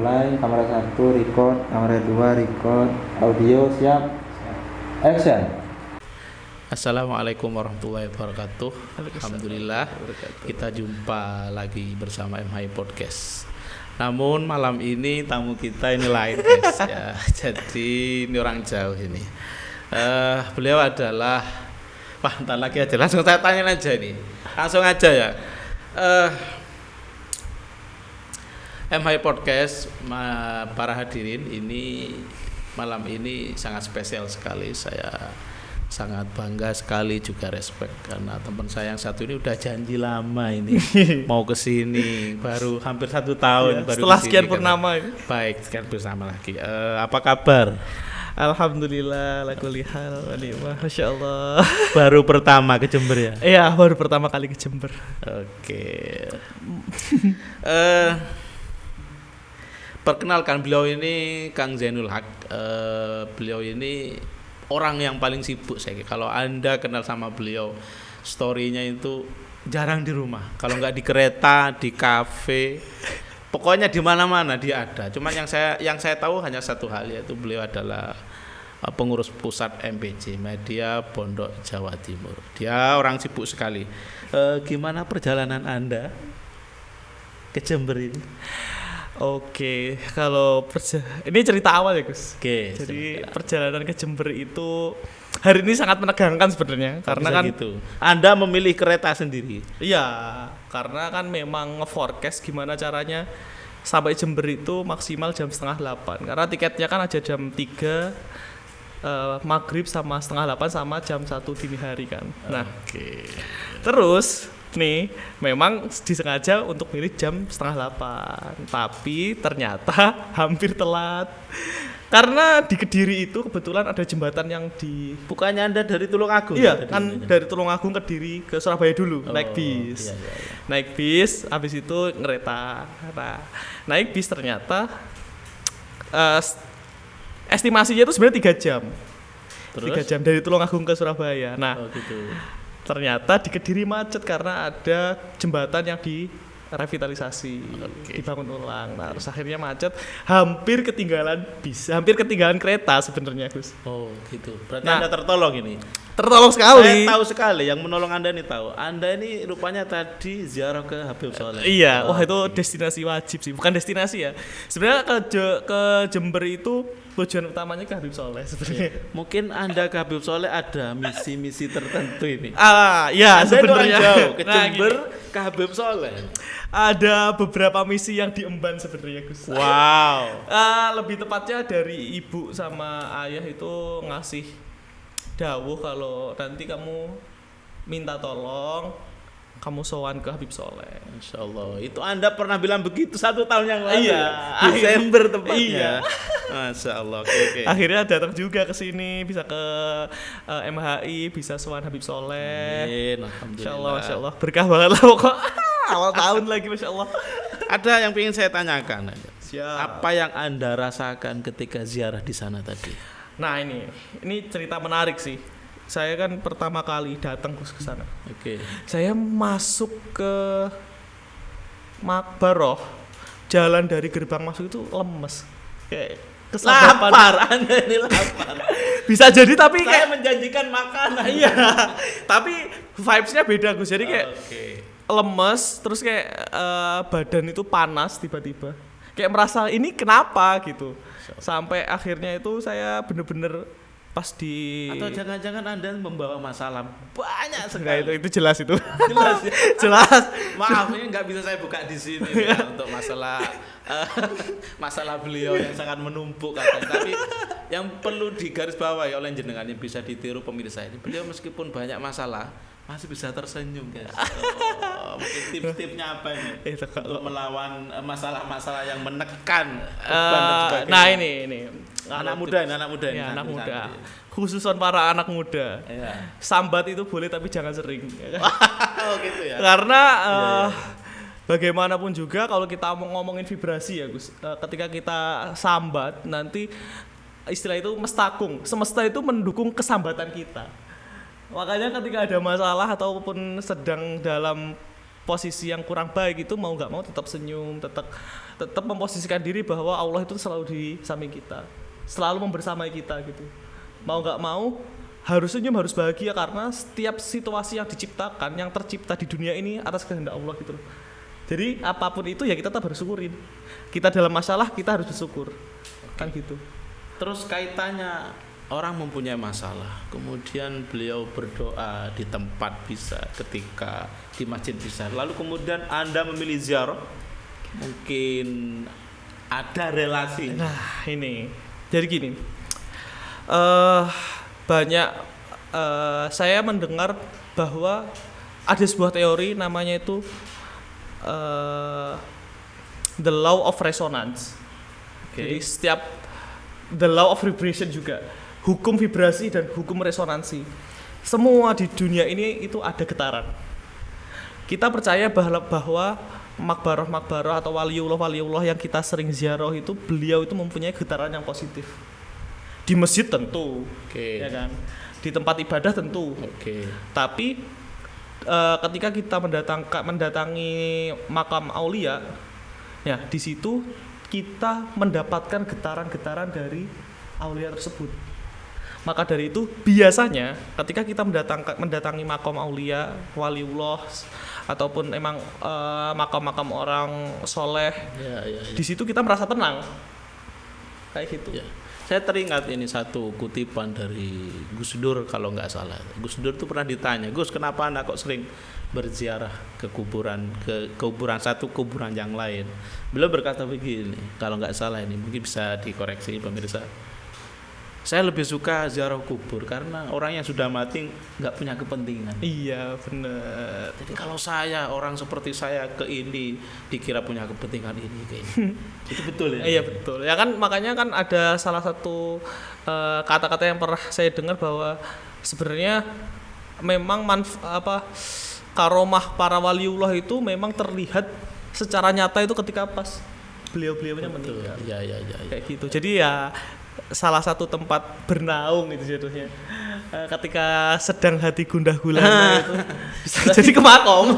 mulai. Kamera 1 record, kamera 2 record, audio siap. Action. Assalamualaikum warahmatullahi wabarakatuh. Alhamdulillah kita jumpa lagi bersama MHI Podcast. Namun malam ini tamu kita ini lain guys ya. Jadi ini orang jauh ini. Beliau adalah entar lagi aja langsung saya tanya aja nih. Langsung aja ya. MHI Podcast, para hadirin, ini malam ini sangat spesial sekali. Saya sangat bangga sekali, juga respect karena teman saya yang satu ini udah janji lama ini mau kesini, baru hampir 1 tahun baru setelah kesini, sekian purnama ini. Baik, sekian bersama lagi. Apa kabar? Alhamdulillah, lakulihal, masya Allah. Baru pertama ke Jember ya? Iya, baru pertama kali ke Jember. Oke. Perkenalkan, beliau ini Kang Zainul Haq. Beliau ini orang yang paling sibuk saya. Kalau Anda kenal sama beliau, story-nya itu jarang di rumah. Kalau nggak di kereta, di kafe, pokoknya di mana-mana dia ada. Cuman yang saya tahu hanya satu hal, yaitu beliau adalah pengurus pusat MPJ Media Pondok Jawa Timur. Dia orang sibuk sekali. Gimana perjalanan Anda ke Jember ini? Oke, kalau ini cerita awal ya Gus. Oke. Jadi perjalanan ke Jember itu hari ini sangat menegangkan sebenarnya, karena kan gitu. Anda memilih kereta sendiri. Iya, karena kan memang nge-forecast gimana caranya sampai Jember itu maksimal jam 7:30. Karena tiketnya kan ada jam 3 maghrib sama 7:30 sama jam 1 dini hari kan. Nah, terus nih memang disengaja untuk milih jam 7:30, tapi ternyata hampir telat karena di Kediri itu kebetulan ada jembatan yang di. Bukannya Anda dari Tulungagung? Iya kan, dari Tulungagung Kediri ke Surabaya dulu. Naik bis. Iya. Naik bis, habis itu ngereta. Nah, naik bis ternyata estimasinya itu sebenarnya 3 jam. Terus? 3 jam dari Tulungagung ke Surabaya. Nah, Gitu. ternyata di Kediri macet karena ada jembatan yang direvitalisasi, dibangun ulang. Nah, terus akhirnya macet, hampir ketinggalan bis, hampir ketinggalan kereta sebenarnya, Gus. Oh, gitu. Berarti Nah, Anda tertolong ini. Tertolong sekali. Saya tahu sekali yang menolong Anda ini tahu. Anda ini rupanya tadi ziarah ke Habib Soleh. Iya, wah itu destinasi wajib sih, bukan destinasi ya. Sebenarnya ke Jember itu tujuan utamanya ke Habib Soleh sebenarnya. Mungkin Anda ke Habib Soleh ada misi-misi tertentu ini. Ya Anda sebenarnya. orang jauh ke Nah, Jember gini, ke Habib Soleh. ada beberapa misi yang diemban sebenarnya, Gus. Wow. Lebih tepatnya dari ibu sama ayah itu ngasih dawuh kalau nanti kamu minta tolong, kamu sowan ke Habib Soleh. Insya Allah. Itu Anda pernah bilang begitu 1 tahun yang lalu. Iya. Desember tepatnya. Iya. Masya Allah. Oke. Akhirnya datang juga ke sini, bisa ke MHI, bisa sowan Habib Soleh. Amin. Alhamdulillah. Masya Allah, berkah banget lah pokok. Awal tahun lagi, Masya Allah. Ada yang ingin saya tanyakan. Siap. Apa yang Anda rasakan ketika ziarah di sana tadi? Nah ini cerita menarik sih. Saya kan pertama kali datang ke sana. Oke. Saya masuk ke Makbaroh, jalan dari gerbang masuk itu lemes, kayak kesabapan. Lapar, Anda ini lapar. Bisa jadi tapi Saya kayak menjanjikan makanan. iya, tapi vibes-nya beda Gus. Jadi kayak Oke. lemes, terus kayak badan itu panas tiba-tiba. Kayak merasa ini kenapa gitu. Sampai akhirnya itu saya bener-bener pas di. Atau jangan-jangan Anda membawa masalah banyak Enggak, sekali. itu jelas itu. Jelas ya. Jelas. Maaf, ini nggak bisa saya buka di sini ya, untuk masalah beliau yang sangat menumpuk katanya. Tapi yang perlu digarisbawahi oleh jenengan yang bisa ditiru pemirsa ini, beliau meskipun banyak masalah masih bisa tersenyum guys. Mungkin tips-tipsnya apa ini Itu untuk melawan masalah-masalah yang menekan nah ini anak muda ini. Ya, anak muda. Santri. Khususan para anak muda. Iya. Sambat itu boleh tapi jangan sering. Oh gitu ya. Karena Iya. bagaimanapun juga kalau kita mau ngomongin vibrasi ya Gus, ketika kita sambat nanti istilah itu mestakung, semesta itu mendukung kesambatan kita. Makanya ketika ada masalah ataupun sedang dalam posisi yang kurang baik itu mau nggak mau tetap senyum, tetap memposisikan diri bahwa Allah itu selalu di samping kita, selalu membersamai kita gitu. Mau nggak mau harus senyum, harus bahagia, karena setiap situasi yang diciptakan, yang tercipta di dunia ini atas kehendak Allah gitu loh. Jadi apapun itu ya kita tetap harus syukurin. Kita dalam masalah kita harus bersyukur. Kan gitu. Terus kaitannya orang mempunyai masalah, kemudian beliau berdoa di tempat bisa, ketika di masjid bisa, lalu kemudian Anda memilih ziarah, mungkin ada relasi. Nah ini, jadi gini, banyak saya mendengar bahwa ada sebuah teori namanya itu the law of resonance. Jadi setiap the law of vibration juga, hukum vibrasi dan hukum resonansi. Semua di dunia ini itu ada getaran. Kita percaya bahwa makbaroh atau waliullah yang kita sering ziarah itu, beliau itu mempunyai getaran yang positif. Di masjid tentu, ya kan. Di tempat ibadah tentu. Tapi ketika kita mendatangi makam aulia, ya di situ kita mendapatkan getaran-getaran dari aulia tersebut. Maka dari itu biasanya ketika kita mendatangi makam aulia, waliullah ataupun emang makam-makam orang soleh, di situ kita merasa tenang, kayak gitu. Ya. Saya teringat ini satu kutipan dari Gus Dur kalau nggak salah. Gus Dur tuh pernah ditanya, Gus kenapa Anda kok sering berziarah ke kuburan satu, kuburan yang lain? Beliau berkata begini, kalau nggak salah ini mungkin bisa dikoreksi pemirsa. Saya lebih suka ziarah kubur karena orang yang sudah mati nggak punya kepentingan. Iya benar. Jadi kalau saya, orang seperti saya ke ini dikira punya kepentingan ini ke ini. Itu betul ya? Iya betul. Ya kan makanya kan ada salah satu kata-kata yang pernah saya dengar bahwa sebenarnya memang karomah para waliullah itu memang terlihat secara nyata itu ketika pas beliau-beliaunya meninggal. Iya. Kayak gitu. Jadi ya salah satu tempat bernaung itu jatuhnya. Ketika sedang hati gundah gulana itu bisa jadi ke makom.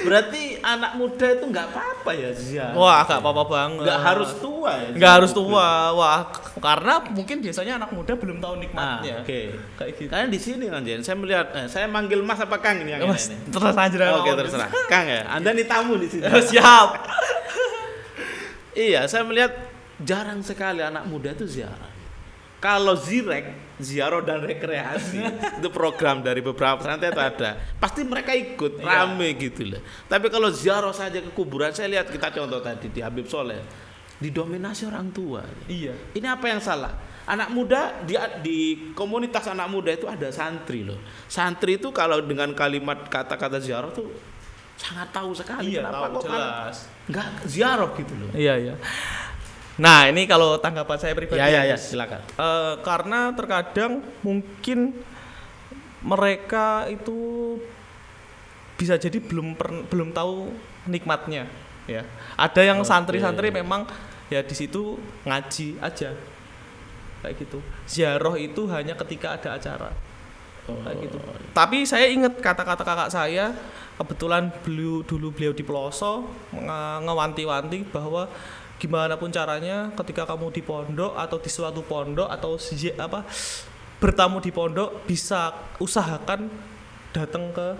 Berarti anak muda itu nggak apa-apa ya ziarah? Wah, nggak apa-apa banget. Nggak harus tua ya? Nggak harus tua. Wah, karena mungkin biasanya anak muda belum tahu nikmatnya. Kayak gitu. Karena di sini kan Jen, saya melihat, saya manggil Mas apa Kang ini yang Mas, ini? terserah aja. Oke, terserah. Kang ya, Anda nih tamu di sini. Siap. Iya, saya melihat jarang sekali anak muda itu ziarah. Kalau ziarah dan rekreasi itu program dari beberapa pesantren itu ada, pasti mereka ikut rame gitu loh. Tapi kalau ziarah saja ke kuburan, saya lihat kita contoh tadi di Habib Soleh, didominasi orang tua. Iya. Ini apa yang salah? Anak muda di komunitas anak muda itu ada santri loh. Santri itu kalau dengan kalimat kata-kata ziarah tuh sangat tahu sekali. Iya, kenapa tahu, kok jelas. Nggak ziarah gitu loh. Iya. Nah ini kalau tanggapan saya pribadi. Ya silakan. Karena terkadang mungkin mereka itu bisa jadi belum tahu nikmatnya. Ya. Ada yang santri-santri memang ya di situ ngaji aja, kayak gitu. Ziarah itu hanya ketika ada acara. Kayak gitu. Tapi saya ingat kata-kata kakak saya, kebetulan beliau di pelosok ngewanti-wanti bahwa gimana pun caranya ketika kamu di pondok atau di suatu pondok atau bertamu di pondok, bisa usahakan datang ke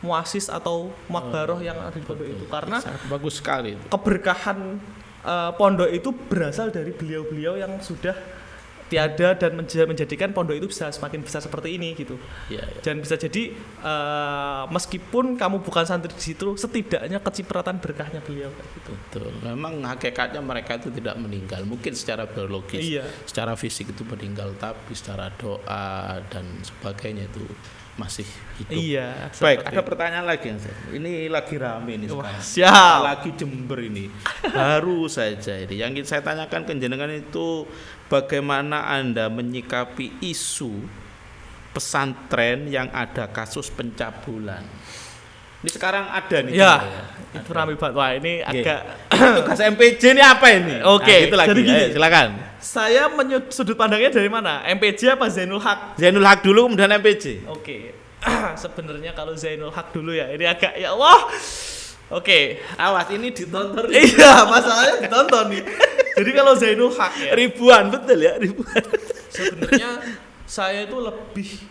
muasis atau makbaroh yang ada di pondok itu, karena bagus sekali itu. Keberkahan pondok itu berasal dari beliau-beliau yang sudah tiada dan menjadikan pondok itu bisa semakin besar seperti ini gitu. Ya. Dan bisa jadi meskipun kamu bukan santri di situ, setidaknya kecipratan berkahnya beliau gitu. Betul. Memang hakikatnya mereka itu tidak meninggal. Mungkin secara biologis, secara fisik itu meninggal, tapi secara doa dan sebagainya itu masih hidup. Iya. Baik, ada pertanyaan lagi. Ini lagi rame ini sekarang. Siap. Lagi Jember ini. Baru saja ini. Yang saya tanyakan ke jenengan itu, bagaimana Anda menyikapi isu pesantren yang ada kasus pencabulan? Ini sekarang ada nih. Ya, itu rame banget. Wah, ini agak tugas MPJ ini apa ini? Oke, gitu lagi. jadi gini, silakan. Saya sudut pandangnya dari mana? MPJ apa Zainul Haq? Zainul Haq dulu kemudian MPJ. Oke. sebenarnya kalau Zainul Haq dulu ya, ini agak ya wah. Oke, Awas ini ditonton iya masalahnya ditonton nih. Jadi kalau Zainul Haq ya, ribuan, betul ya, ribuan. sebenarnya saya itu lebih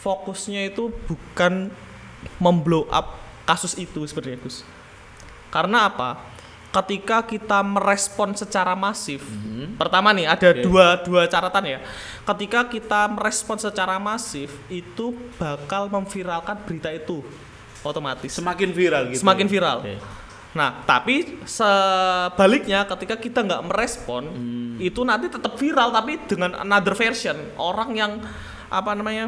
fokusnya itu bukan memblow up kasus itu sebenarnya Gus. Karena apa? Ketika kita merespon secara masif, pertama nih ada dua catatan ya. Ketika kita merespon secara masif, itu bakal memviralkan berita itu otomatis. Semakin viral gitu. Semakin viral. Nah, tapi sebaliknya ketika kita nggak merespon, itu nanti tetap viral tapi dengan another version. Orang yang apa namanya?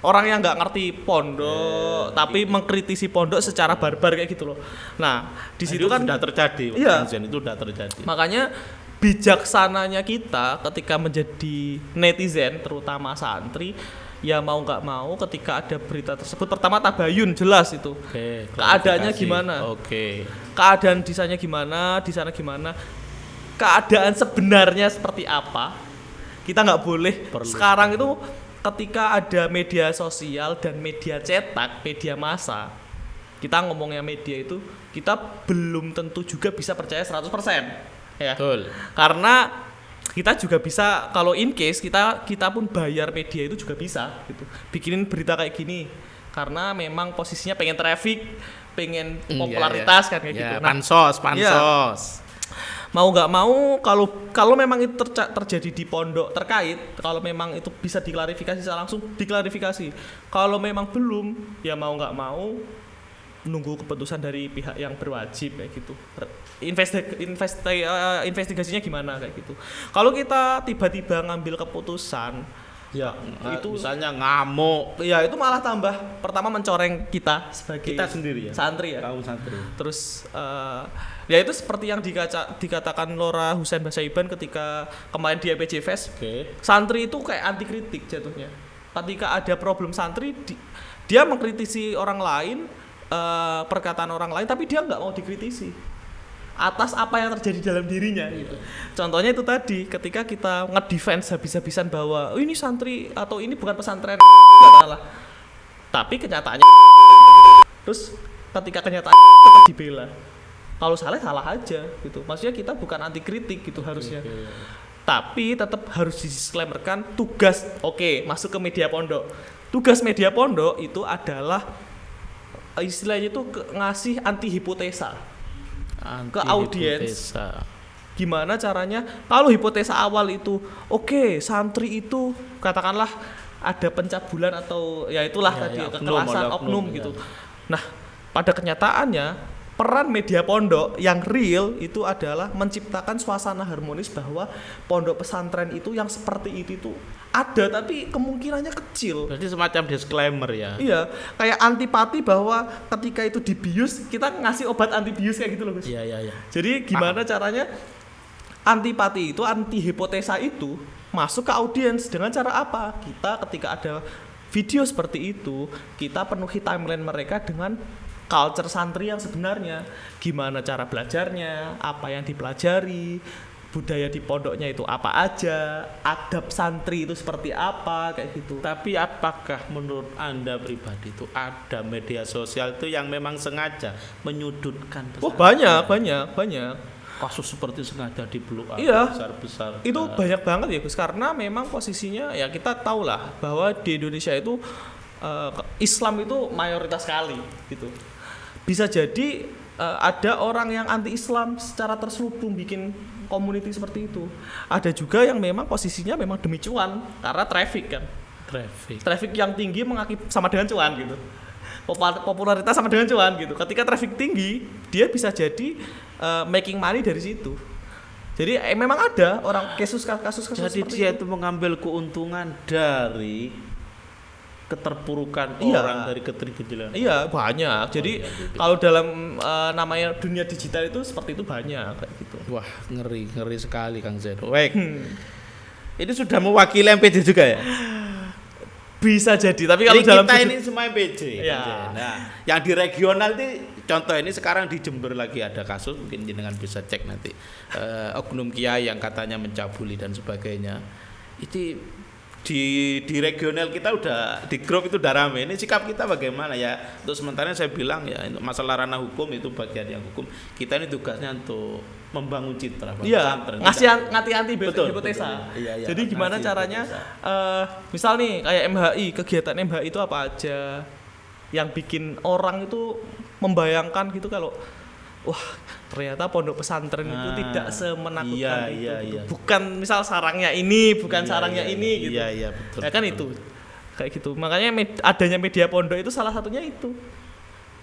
Orang yang nggak ngerti pondok, tapi mengkritisi pondok secara barbar kayak gitu loh. Nah, di situ kan sudah terjadi. Iya. Itu sudah terjadi. Makanya bijaksananya kita ketika menjadi netizen, terutama santri, ya mau nggak mau ketika ada berita tersebut, pertama tabayun jelas itu. Oke, keadaannya klarifikasi. gimana? Oke. Keadaan di sana gimana? Keadaan sebenarnya seperti apa? Kita nggak boleh sekarang itu ketika ada media sosial dan media cetak, media massa, kita ngomongnya media itu, kita belum tentu juga bisa percaya 100%. Ya. Betul. Karena kita juga bisa, kalau in case kita pun bayar media itu juga bisa gitu. Bikinin berita kayak gini. Karena memang posisinya pengen traffic, pengen popularitas kan kayak gitu. Nah, Pansos. mau nggak mau kalau memang itu terjadi di pondok terkait, kalau memang itu bisa diklarifikasi secara langsung, diklarifikasi. Kalau memang belum, ya mau nggak mau nunggu keputusan dari pihak yang berwajib kayak gitu. Investigasinya gimana kayak gitu. Kalau kita tiba-tiba ngambil keputusan, ya itu misalnya ngamuk, ya itu malah tambah pertama mencoreng kita sebagai kita sendiri ya, santri ya. kaum santri. Terus ya itu seperti yang dikatakan Lora Husain Basaiban ketika kemarin di EPJ Fest. Santri itu kayak anti kritik jatuhnya. Ketika ada problem santri, dia mengkritisi orang lain, perkataan orang lain, tapi dia nggak mau dikritisi atas apa yang terjadi dalam dirinya gitu. Contohnya itu tadi ketika kita ngedefense habis-habisan bahwa ini santri atau ini bukan pesantren salah. Tapi kenyataannya terus ketika kenyataan tetap dibela. Kalau salah aja gitu. Maksudnya kita bukan anti kritik gitu harusnya. Tapi tetap harus disclaimerkan tugas masuk ke media pondok. Tugas media pondok itu adalah istilahnya itu ngasih anti hipotesa ke audiens. Gimana caranya kalau hipotesa awal itu santri itu katakanlah ada pencabulan atau ya itulah tadi kekerasan oknum gitu. Nah, pada kenyataannya peran media pondok yang real itu adalah menciptakan suasana harmonis bahwa pondok pesantren itu yang seperti itu ada tapi kemungkinannya kecil. Berarti semacam disclaimer ya. Iya, kayak antipati bahwa ketika itu dibius kita ngasih obat anti bius kayak gitu loh, Gus. Iya. Jadi gimana caranya antipati itu, anti hipotesa itu masuk ke audiens dengan cara apa? Kita ketika ada video seperti itu, kita penuhi timeline mereka dengan culture santri yang sebenarnya. Gimana cara belajarnya, apa yang dipelajari, budaya di pondoknya itu apa aja, adab santri itu seperti apa, kayak gitu. Tapi apakah menurut Anda pribadi itu ada media sosial itu yang memang sengaja menyudutkan pesantren? Banyak. Kasus seperti sengaja di-blow up besar-besar. Itu banyak banget ya Gus, karena memang posisinya ya kita tahu lah bahwa di Indonesia itu Islam itu mayoritas sekali gitu. Bisa jadi ada orang yang anti-Islam secara terselubung bikin community seperti itu. Ada juga yang memang posisinya memang demi cuan karena traffic kan. Traffic yang tinggi sama dengan cuan gitu. Popularitas sama dengan cuan gitu. Ketika traffic tinggi, dia bisa jadi making money dari situ. Jadi memang ada orang kasus jadi dia itu mengambil keuntungan dari keterpurukan orang, dari ketergelinciran. Iya, banyak. Jadi kalau dalam namanya dunia digital itu seperti itu banyak kayak gitu. Wah, ngeri sekali Kang Zeno. Baik. Ini sudah mewakili MPJ juga ya? Bisa jadi, tapi kalau dalam kita ini semua MPJ. Ya. Nah, yang di regional ini contoh ini sekarang di Jember lagi ada kasus, mungkin jenengan bisa cek nanti. Oknum kiai yang katanya mencabuli dan sebagainya. Itu di regional kita udah di grup itu udah rame. Ini sikap kita bagaimana ya? Untuk sementara saya bilang ya untuk masalah ranah hukum itu bagian yang hukum. Kita ini tugasnya untuk membangun citra pesantren. Ngasih anti Betul, hipotesa. betul, iya. Jadi gimana Ngasih caranya hipotesa. misal nih kayak MHI, kegiatan MHI itu apa aja yang bikin orang itu membayangkan gitu kalau wah ternyata pondok pesantren itu tidak semenakutkan itu. Iya. Bukan misal sarangnya ini, bukan Iya, sarangnya iya, ini gitu. Iya, betul. Ya kan betul. itu. Kayak gitu. Makanya adanya media pondok itu salah satunya itu.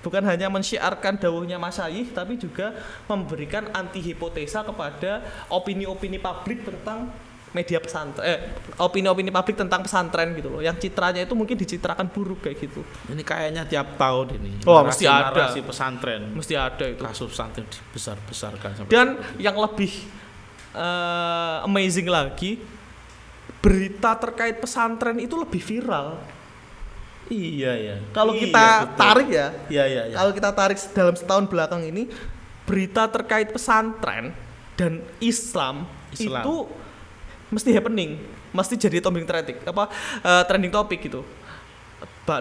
Bukan hanya mensyiarkan dawuhnya Masyayikh tapi juga memberikan anti hipotesa kepada opini-opini publik tentang media pesantren, opini-opini publik tentang pesantren gitu loh. Yang citranya itu mungkin dicitrakan buruk kayak gitu. Ini kayaknya tiap tahun ini. Oh, mesti ada. Narasi pesantren. Mesti ada itu. Kasus pesantren dibesar-besarkan sampai Dan yang lebih amazing lagi, berita terkait pesantren itu lebih viral. Iya. Kalau Iya, kita betul. tarik ya, Iya. kalau kita tarik dalam setahun belakang ini, berita terkait pesantren dan Islam. Itu mesti happening, mesti jadi trending topik gitu.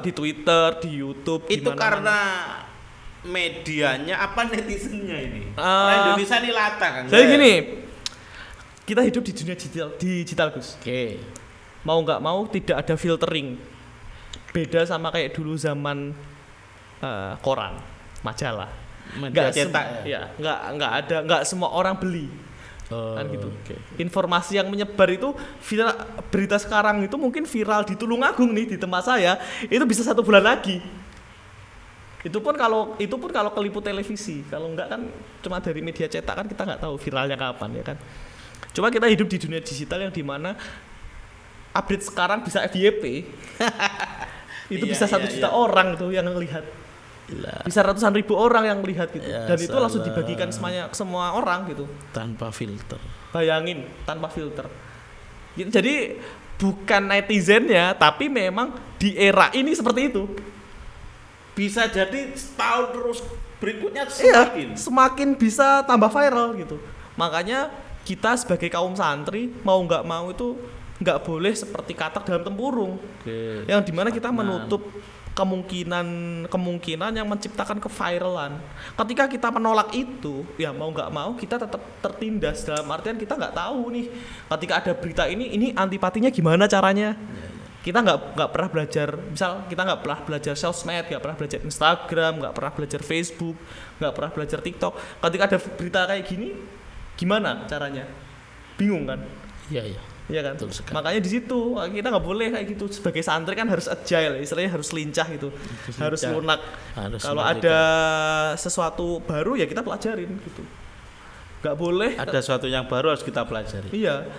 Di Twitter, di YouTube, Itu dimana-mana. karena medianya apa netizennya ini? Eh, Indonesia ini lata kan. Jadi gini, kita hidup di dunia digital Gus. Oke. Mau nggak mau tidak ada filtering. Beda sama kayak dulu zaman koran, majalah. Media cetak ya, nggak semua orang beli. Kan gitu. Oke. Informasi yang menyebar itu berita sekarang itu mungkin viral di Tulungagung nih di tempat saya itu bisa 1 bulan lagi. Itu pun kalau keliput televisi, kalau enggak kan cuma dari media cetak kan kita nggak tahu viralnya kapan ya kan. Cuma kita hidup di dunia digital yang dimana update sekarang bisa FYP. Itu bisa 1 juta orang tuh yang melihat. Gila. Bisa ratusan ribu orang yang melihat gitu. Ya, Dan itu langsung salah. dibagikan semua orang gitu. Tanpa filter. Bayangin tanpa filter. Jadi bukan netizennya, tapi memang di era ini seperti itu. Bisa jadi setahun terus berikutnya Iya, semakin bisa tambah viral gitu. Makanya kita sebagai kaum santri mau nggak mau itu nggak boleh seperti katak dalam tempurung. Oke. Yang dimana kita menutup kemungkinan yang menciptakan keviralan. Ketika kita menolak itu, ya mau nggak mau kita tetap tertindas. Dalam artian kita nggak tahu nih, ketika ada berita ini antipatinya gimana caranya. Kita nggak pernah belajar, misal kita nggak pernah belajar sosmed, nggak pernah belajar Instagram, nggak pernah belajar Facebook, nggak pernah belajar TikTok. Ketika ada berita kayak gini, gimana caranya? Bingung kan? Iya. Iya kan? Betul sekali. Makanya di situ kita nggak boleh kayak gitu. Sebagai santri kan harus agile, istilahnya harus lincah gitu, harus lunak. Kalau ada sesuatu baru ya kita pelajarin gitu. Nggak boleh. Ada sesuatu yang baru harus kita pelajari. Iya.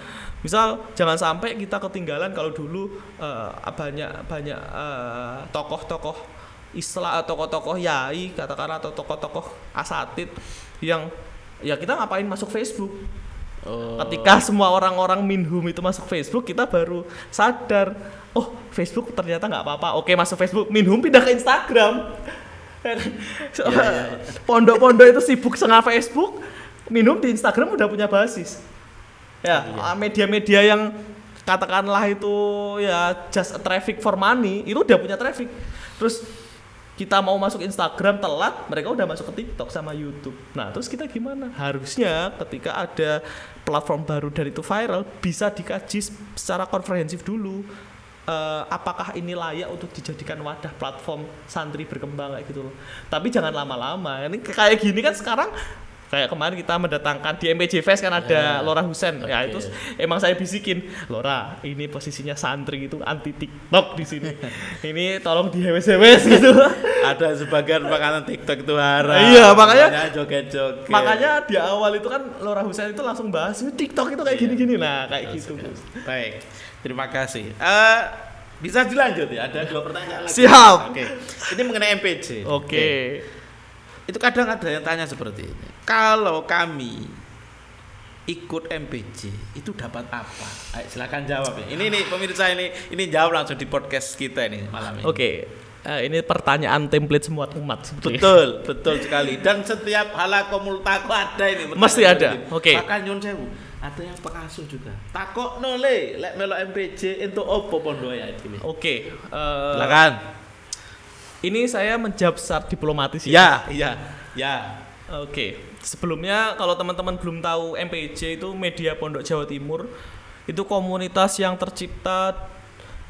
Misal jangan sampai kita ketinggalan kalau dulu banyak tokoh-tokoh Islam, tokoh-tokoh yai katakanlah atau tokoh-tokoh asatid yang ya kita ngapain masuk Facebook. Ketika semua orang-orang minhum itu masuk Facebook, kita baru sadar, oh Facebook ternyata nggak apa-apa. Oke, masuk Facebook, minhum pindah ke Instagram. Pondok-pondok itu sibuk setengah Facebook, minhum di Instagram udah punya basis. Ya, media-media yang katakanlah itu ya just a traffic for money, itu udah punya traffic. Terus kita mau masuk Instagram telat, mereka udah masuk ke TikTok sama YouTube. Nah, terus kita gimana? Harusnya ketika ada platform baru dan itu viral, bisa dikaji secara komprehensif dulu. Apakah ini layak untuk dijadikan wadah platform santri berkembang kayak gitu loh. Tapi jangan lama-lama. Ini kayak gini kan sekarang, kayak kemarin kita mendatangkan di MPJ Fest kan ada Lora Husen. Ya itu emang saya bisikin, Lora, ini posisinya santri itu anti TikTok di sini. Ini tolong dihewes-hewes gitu. Ada sebagian makanan TikTok itu haram. Iya, makanya joget-joget. Makanya di awal itu kan Lora Husen itu langsung bahas TikTok itu kayak gini-gini. Nah, kayak gitu. Baik. Terima kasih. Bisa dilanjut ya? Ada 2 pertanyaan lagi. Siap. Oke. Ini mengenai MPJ. Oke. Itu kadang ada yang tanya seperti ini. Kalau kami ikut MPJ itu dapat apa? Ayo, silakan jawab ya. Ini pemirsa ini jawab langsung di podcast kita ini malam ini. Oke. Ini pertanyaan template semua umat sebetulnya. Betul sekali. Dan setiap halakomul multaqo ada ini. Mesti ada. Oke. Maka nyun sewu. ada yang pengasuh juga. Takokno le, lek melok MPJ entuk opo pondok ya iki. Oke, Silakan. ini saya menjawab secara diplomatis ya. Ya. Oke, sebelumnya kalau teman-teman belum tahu MPJ itu Media Pondok Jawa Timur, itu komunitas yang tercipta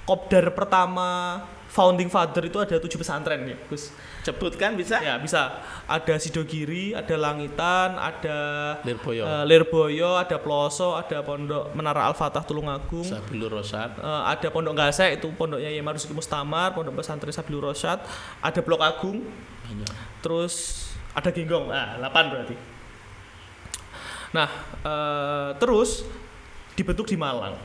kopdar pertama, founding father itu ada 7 pesantren ya Gus. Sebutkan bisa? Ya bisa, ada Sidogiri, ada Langitan, ada Lirboyo. Lirboyo, ada Ploso, ada Pondok Menara Al-Fatah Tulungagung, Sabilur Rosyad. ada Pondok Gasek itu pondoknya Yai Marzuki Mustamar, Pondok Pesantren Sabilur Rosyad, ada Blok Agung, terus ada Genggong, 8 berarti. Nah, terus dibentuk di Malang.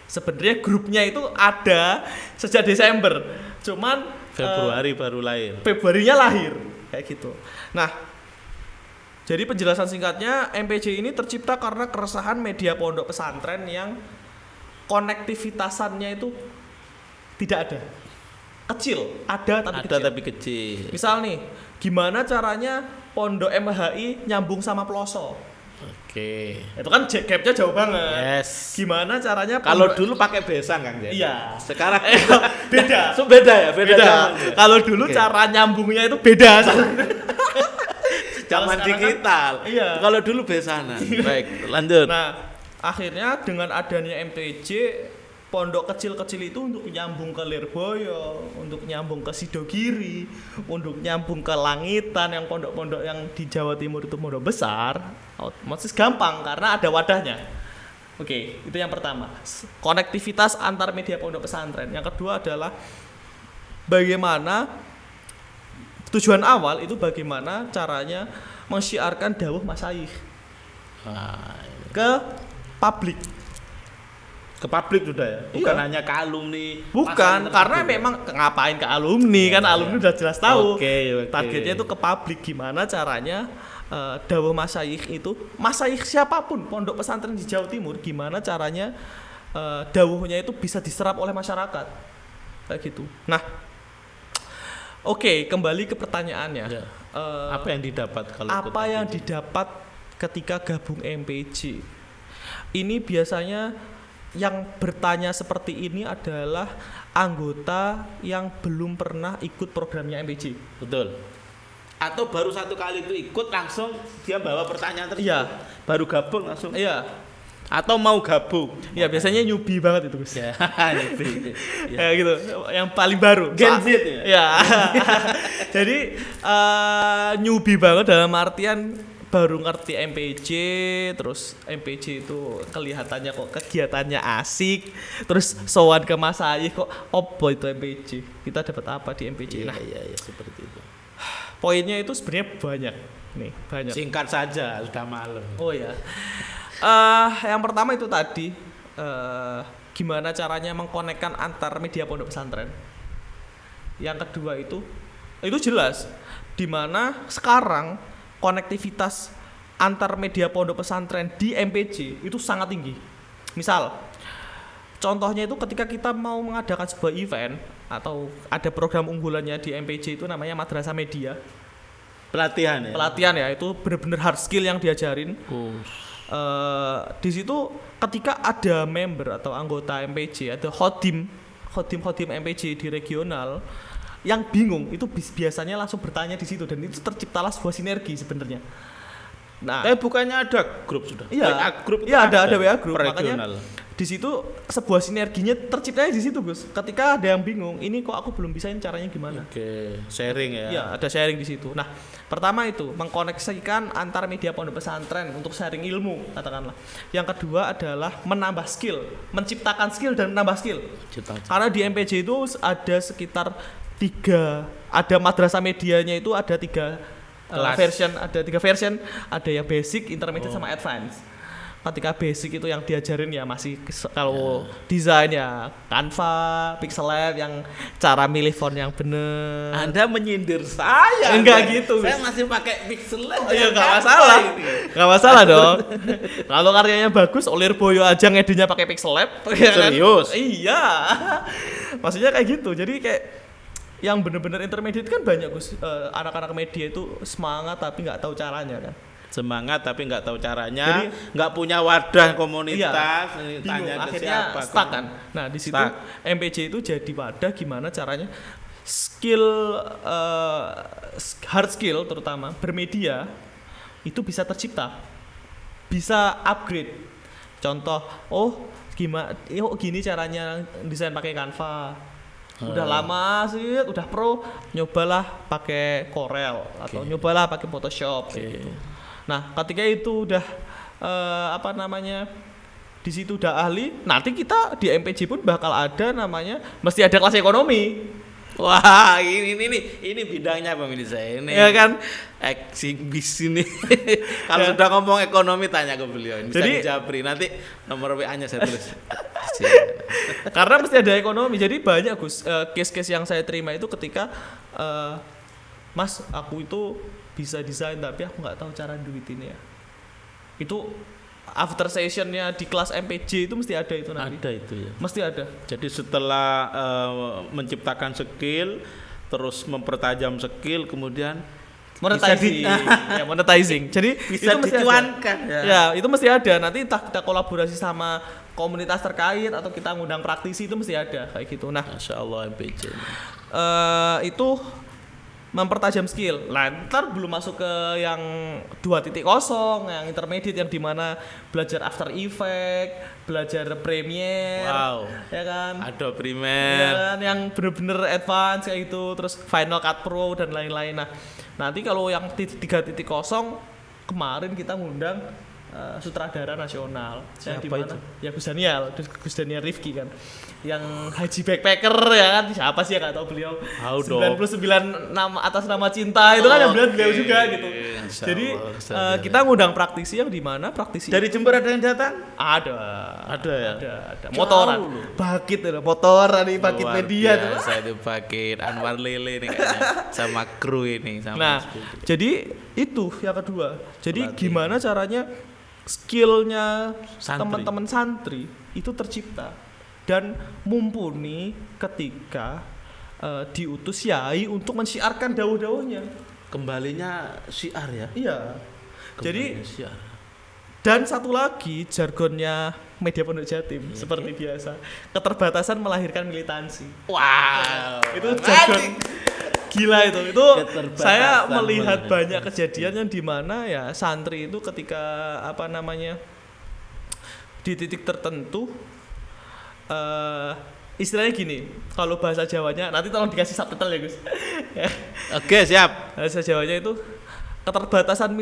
Sebenarnya grupnya itu ada sejak Desember, cuman Februari baru lahir. Februarinya lahir kayak gitu. Nah, jadi penjelasan singkatnya MPJ ini tercipta karena keresahan media pondok pesantren yang konektivitasannya itu tidak ada, kecil, ada tapi kecil. Tapi kecil. Misal nih, gimana caranya pondok MHI nyambung sama Ploso? Oke. Itu kan gapnya jauh banget. Yes. Gimana caranya Kalau dulu pakai besan Kang Jen. Iya. Sekarang beda. So beda ya, beda. Kalau dulu Oke. cara nyambungnya itu beda. Zaman digital. Iya. Kalau dulu besanan. Baik, lanjut. Nah, akhirnya dengan adanya MPJ, pondok kecil-kecil itu untuk nyambung ke Lirboyo, untuk nyambung ke Sidogiri, untuk nyambung ke Langitan, yang pondok-pondok yang di Jawa Timur itu pondok besar, otomatis gampang karena ada wadahnya. Oke, itu yang pertama. Konektivitas antar media pondok pesantren. Yang kedua adalah bagaimana tujuan awal itu bagaimana caranya mensyiarkan dawuh masyayikh ke publik. Ke publik sudah ya, bukan Iya. hanya ke alumni. Bukan, karena memang ngapain ke alumni kan alumni udah jelas tahu. Oke. Targetnya itu ke publik, gimana caranya dawuh masyayikh itu, masyayikh siapapun pondok pesantren di Jawa Timur, gimana caranya dawuhnya itu bisa diserap oleh masyarakat. Kayak gitu. Nah, oke, kembali ke pertanyaannya. Ya. Apa yang didapat kalau ikut Apa yang MPJ? didapat ketika gabung MPJ? Ini biasanya yang bertanya seperti ini adalah anggota yang belum pernah ikut programnya MPJ. Betul. Atau baru satu kali itu ikut langsung dia bawa pertanyaan tersebut. Iya. Baru gabung langsung. Iya, Atau mau gabung. ya biasanya newbie banget itu Gus. Ya, newbie. Ya gitu, yang paling baru. Gen Z ya? Ya. Jadi newbie banget dalam artian baru ngerti MPJ, terus MPJ itu kelihatannya kok kegiatannya asik, terus sowan ke Mas Ayih kok opo itu MPJ, kita dapat apa di MPJ. Nah, Iya, seperti itu. poinnya itu sebenarnya banyak nih, banyak. Singkat saja, sudah malam. Oh ya, yang pertama itu tadi gimana caranya mengkonekkan antar media pondok pesantren. Yang kedua itu jelas, dimana sekarang konektivitas antar media pondok pesantren di MPJ itu sangat tinggi. Misal, contohnya itu ketika kita mau mengadakan sebuah event atau ada program unggulannya di MPJ itu namanya Madrasah Media. Pelatihan ya. Pelatihan ya, itu benar-benar hard skill yang diajarin. Di situ ketika ada member atau anggota MPJ, ada khodim MPJ di regional yang bingung, itu biasanya langsung bertanya di situ, dan itu terciptalah sebuah sinergi sebenarnya. Nah, Bukannya ada grup sudah? iya, WA grup itu iya ada WA grup, per makanya regional. di situ sebuah sinerginya terciptanya di situ Gus. Ketika ada yang bingung, ini kok aku belum bisa, ini caranya gimana? Oke, sharing ya. Iya, ada sharing di situ. Nah, pertama itu mengkoneksikan antar media pondok pesantren untuk sharing ilmu, katakanlah. Yang kedua adalah menambah skill, menciptakan skill dan menambah skill. Karena di MPJ itu ada sekitar 3, ada madrasah medianya itu ada 3 version, ada yang basic, intermediate sama advance. Ketika basic itu yang diajarin ya masih kalau desain ya Canva, Pixel Lab yang cara milih font yang bener. Anda menyindir saya. Enggak gitu. Saya masih pakai Pixel Lab. Oh iya, nggak masalah. Nggak masalah dong. Kalau karyanya bagus, Lirboyo aja ngeditnya pakai Pixel Lab. Serius? Iya. Maksudnya kayak gitu. Jadi kayak yang bener-bener intermediate kan banyak Gus. Anak-anak media itu semangat tapi nggak tahu caranya kan. semangat tapi nggak tahu caranya, nggak punya wadah komunitas, bingung, tanya ke akhirnya siapa. stuck kan. Nah di situ Stuck. MPJ itu jadi wadah gimana caranya skill hard skill terutama bermedia itu bisa tercipta, bisa upgrade. Contoh, gini caranya desain pakai Canva. Udah lama sih, udah pro, nyobalah pakai Corel atau nyobalah pakai Photoshop kayak gitu. Nah, ketika itu udah di situ udah ahli, nanti kita di MPJ pun bakal ada namanya mesti ada kelas ekonomi. Wah, ini bidangnya pemirsa ini. Ya kan? Eksibis ini. Kalau sudah ngomong ekonomi tanya ke beliau. Bisa dijabri. Nanti nomor WA-nya saya tulis. Karena mesti ada ekonomi. Jadi banyak Gus case-case yang saya terima itu ketika Mas, aku itu bisa desain tapi aku nggak tahu cara duitinnya. Itu after sessionnya di kelas MPJ itu mesti ada itu nanti. Ada itu ya. Mesti ada. Jadi setelah menciptakan skill, terus mempertajam skill, kemudian monetizing. Jadi bisa itu mesti dicuankan. Ya, itu mesti ada. Nanti entah kita kolaborasi sama komunitas terkait atau kita ngundang praktisi itu mesti ada kayak gitu. Nah, Masya Allah MPJ. Itu mempertajam skill. Nah, ntar belum masuk ke yang 2.0, yang intermediate yang dimana belajar After Effects, belajar Premiere, ya kan? Ada Ya Premiere, kan? Yang bener-bener advance kayak itu, terus Final Cut Pro dan lain-lain. Nah, nanti kalau yang 3.0 kemarin kita ngundang sutradara nasional. Siapa yang dimana? itu? Ya Gus Daniel Rifki kan. Yang Haji Backpacker ya kan, siapa sih ya nggak tahu beliau. 99 nama atas nama cinta itu kan yang beliau juga gitu. Jadi kita ngundang praktisi yang di mana praktisi dari Jember ada yang datang? ada ya. Ada motoran, bakit itu motor nih, bakit media tuh. Saya itu bakit Anwar Lele nih kayaknya sama kru ini sama. Nah, jadi itu yang kedua. Jadi gimana caranya skillnya teman-teman santri itu tercipta dan mumpuni ketika diutus yai untuk mensyiarkan dawuh-dawuhnya. Kembalinya syiar ya. Iya. Jadi syiar. dan satu lagi jargonnya media Pondok Jatim seperti biasa, keterbatasan melahirkan militansi. Wow. Itu jargon gila itu saya melihat banyak kejadian yang dimana ya santri itu ketika di titik tertentu istilahnya gini, kalau bahasa Jawanya nanti tolong dikasih subtitle ya Gus. Oke, siap. Bahasa Jawanya itu keterbatasan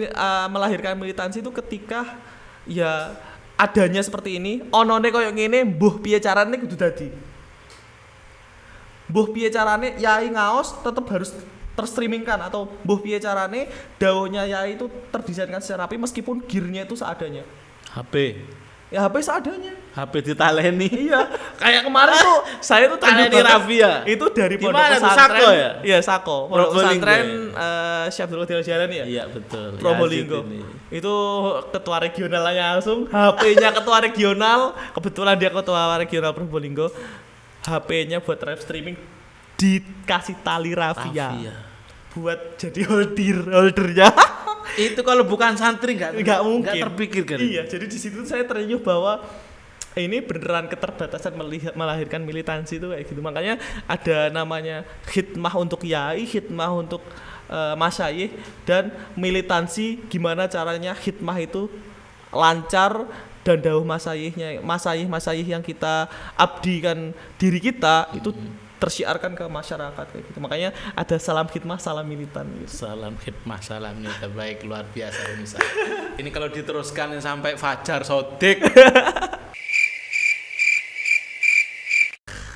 melahirkan militansi itu ketika ya adanya seperti ini, onone koyo ngene, mbuh piye carane kudu dadi. Mbuh piye carane yai ngaos tetap harus terstreamingkan, atau mbuh piye carane dawuhnya yai itu terdesainkan secara rapi meskipun gearnya itu seadanya. HP. Ya HP seadanya. HP ditaleni. Iya. Kayak kemarin tuh saya tuh Taleni Rafia. Itu dari pondok Gimana tuh, pesantren. Sako ya? Iya, Sako. Pondok pesantren Syekh Abdul Qadir Jailani ya? Iya, betul. Probolinggo. Itu ketua regionalnya langsung, HP-nya ketua regional, kebetulan dia ketua regional Probolinggo. HP-nya buat live streaming dikasih tali rafia. Buat jadi holdernya. Itu kalau bukan santri nggak mungkin. Nggak terpikirkan. Iya, jadi di situ saya terenyuh bahwa ini beneran keterbatasan melahirkan militansi itu kayak gitu. Makanya ada namanya khidmah untuk yai, khidmah untuk masyayikh, dan militansi gimana caranya khidmah itu lancar dan dawuh masyayikh yang kita abdikan diri kita itu tersiarkan ke masyarakat kayak gitu. Makanya ada salam khidmah, salam militan gitu. Salam khidmah, salam militan. Baik, luar biasa Unisa. Ini kalau diteruskan sampai Fajar Sodik.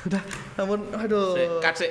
Udah, namun aduh. Cut.